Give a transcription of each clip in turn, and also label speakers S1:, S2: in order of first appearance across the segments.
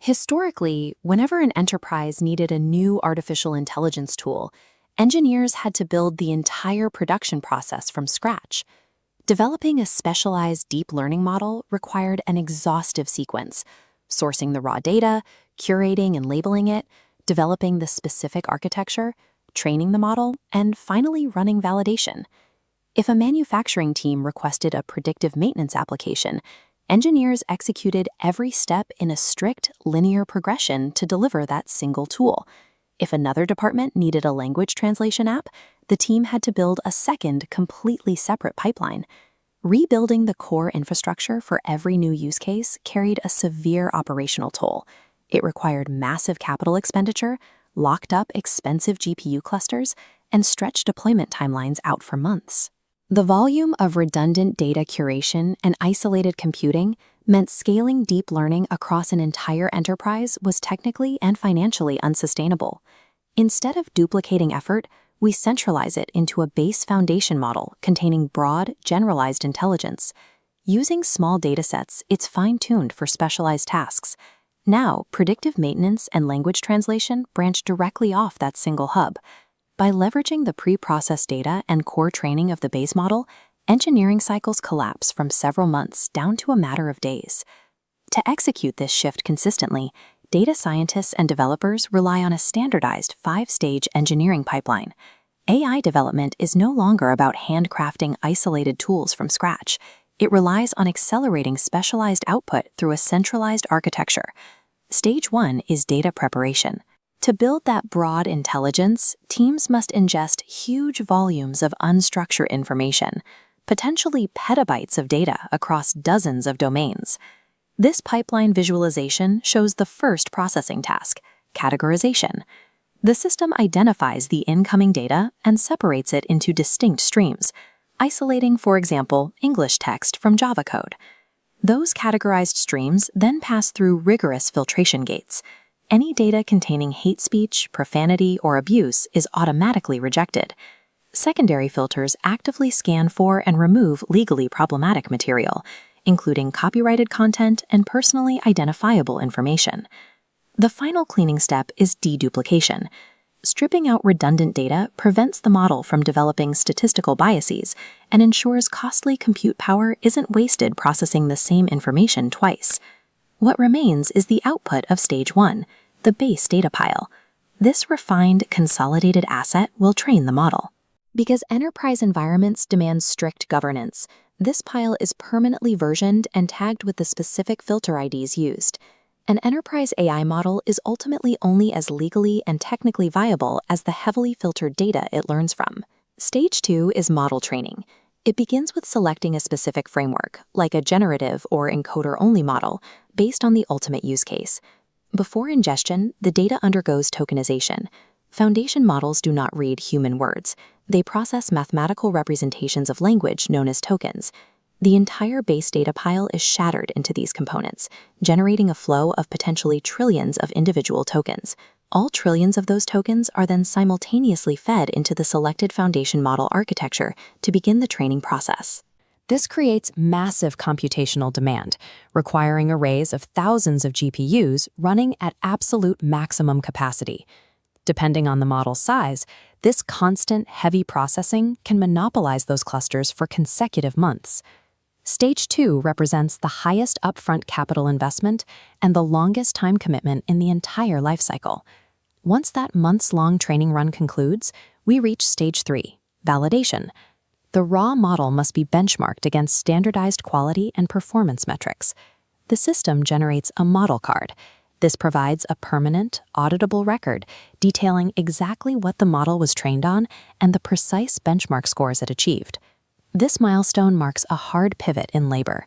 S1: Historically, whenever an enterprise needed a new artificial intelligence tool, engineers had to build the entire production process from scratch. Developing a specialized deep learning model required an exhaustive sequence: sourcing the raw data, curating and labeling it, developing the specific architecture, training the model, and finally running validation. If a manufacturing team requested a predictive maintenance application, engineers executed every step in a strict, linear progression to deliver that single tool. If another department needed a language translation app, the team had to build a second, completely separate pipeline. Rebuilding the core infrastructure for every new use case carried a severe operational toll. It required massive capital expenditure, locked up expensive GPU clusters, and stretched deployment timelines out for months. The volume of redundant data curation and isolated computing meant scaling deep learning across an entire enterprise was technically and financially unsustainable. Instead of duplicating effort, we centralize it into a base foundation model containing broad, generalized intelligence. Using small datasets, it's fine-tuned for specialized tasks. Now, predictive maintenance and language translation branch directly off that single hub. By leveraging the pre-processed data and core training of the base model, engineering cycles collapse from several months down to a matter of days. To execute this shift consistently, data scientists and developers rely on a standardized 5-stage engineering pipeline. AI development is no longer about handcrafting isolated tools from scratch. It relies on accelerating specialized output through a centralized architecture. Stage 1 is data preparation. To build that broad intelligence, teams must ingest huge volumes of unstructured information, potentially petabytes of data across dozens of domains. This pipeline visualization shows the first processing task: categorization. The system identifies the incoming data and separates it into distinct streams, isolating, for example, English text from Java code. Those categorized streams then pass through rigorous filtration gates. Any data containing hate speech, profanity, or abuse is automatically rejected. Secondary filters actively scan for and remove legally problematic material, including copyrighted content and personally identifiable information. The final cleaning step is deduplication. Stripping out redundant data prevents the model from developing statistical biases and ensures costly compute power isn't wasted processing the same information twice. What remains is the output of Stage 1, the base data pile. This refined, consolidated asset will train the model. Because enterprise environments demand strict governance, this pile is permanently versioned and tagged with the specific filter IDs used. An enterprise AI model is ultimately only as legally and technically viable as the heavily filtered data it learns from. Stage 2 is model training. It begins with selecting a specific framework, like a generative or encoder-only model, based on the ultimate use case. Before ingestion, the data undergoes tokenization. Foundation models do not read human words. They process mathematical representations of language known as tokens. The entire base data pile is shattered into these components, generating a flow of potentially trillions of individual tokens. All trillions of those tokens are then simultaneously fed into the selected foundation model architecture to begin the training process. This creates massive computational demand, requiring arrays of thousands of GPUs running at absolute maximum capacity. Depending on the model's size, this constant, heavy processing can monopolize those clusters for consecutive months. Stage 2 represents the highest upfront capital investment and the longest time commitment in the entire lifecycle. Once that months-long training run concludes, we reach Stage 3, validation. The raw model must be benchmarked against standardized quality and performance metrics. The system generates a model card. This provides a permanent, auditable record detailing exactly what the model was trained on and the precise benchmark scores it achieved. This milestone marks a hard pivot in labor.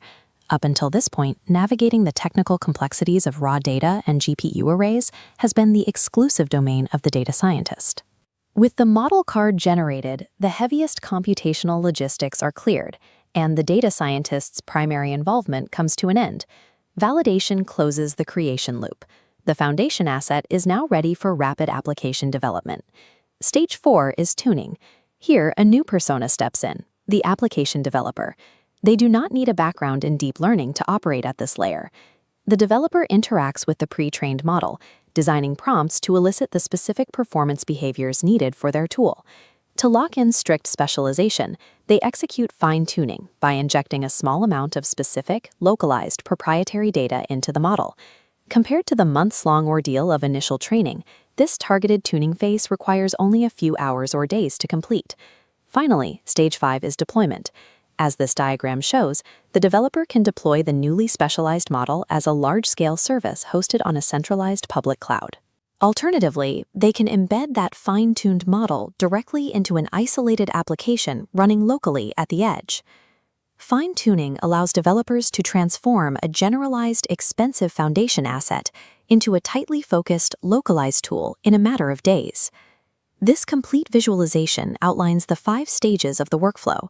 S1: Up until this point, navigating the technical complexities of raw data and GPU arrays has been the exclusive domain of the data scientist. With the model card generated, the heaviest computational logistics are cleared, and the data scientist's primary involvement comes to an end. Validation closes the creation loop. The foundation asset is now ready for rapid application development. Stage 4 is tuning. Here, a new persona steps in, the application developer. They do not need a background in deep learning to operate at this layer. The developer interacts with the pre-trained model, designing prompts to elicit the specific performance behaviors needed for their tool. To lock in strict specialization, they execute fine-tuning by injecting a small amount of specific, localized, proprietary data into the model. Compared to the months-long ordeal of initial training, this targeted tuning phase requires only a few hours or days to complete. Finally, Stage 5 is deployment. As this diagram shows, the developer can deploy the newly specialized model as a large-scale service hosted on a centralized public cloud. Alternatively, they can embed that fine-tuned model directly into an isolated application running locally at the edge. Fine-tuning allows developers to transform a generalized, expensive foundation asset into a tightly focused, localized tool in a matter of days. This complete visualization outlines the 5 stages of the workflow,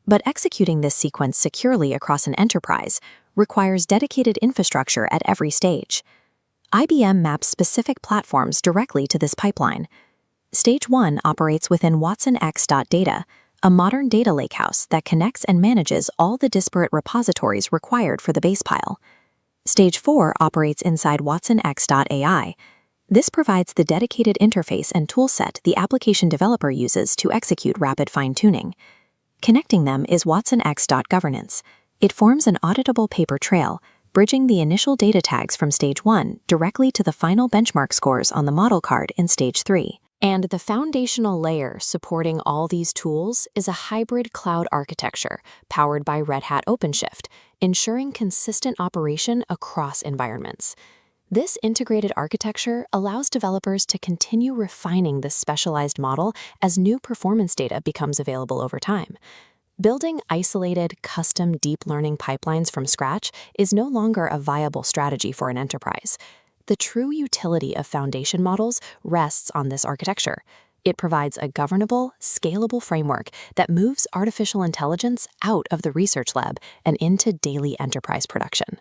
S1: but executing this sequence securely across an enterprise requires dedicated infrastructure at every stage. IBM maps specific platforms directly to this pipeline. Stage 1 operates within Watsonx.data, a modern data lakehouse that connects and manages all the disparate repositories required for the base pile. Stage 4 operates inside Watsonx.ai. This provides the dedicated interface and toolset the application developer uses to execute rapid fine-tuning. Connecting them is Watsonx.governance. It forms an auditable paper trail, bridging the initial data tags from Stage 1 directly to the final benchmark scores on the model card in Stage 3. And the foundational layer supporting all these tools is a hybrid cloud architecture powered by Red Hat OpenShift, ensuring consistent operation across environments. This integrated architecture allows developers to continue refining this specialized model as new performance data becomes available over time. Building isolated, custom deep learning pipelines from scratch is no longer a viable strategy for an enterprise. The true utility of foundation models rests on this architecture. It provides a governable, scalable framework that moves artificial intelligence out of the research lab and into daily enterprise production.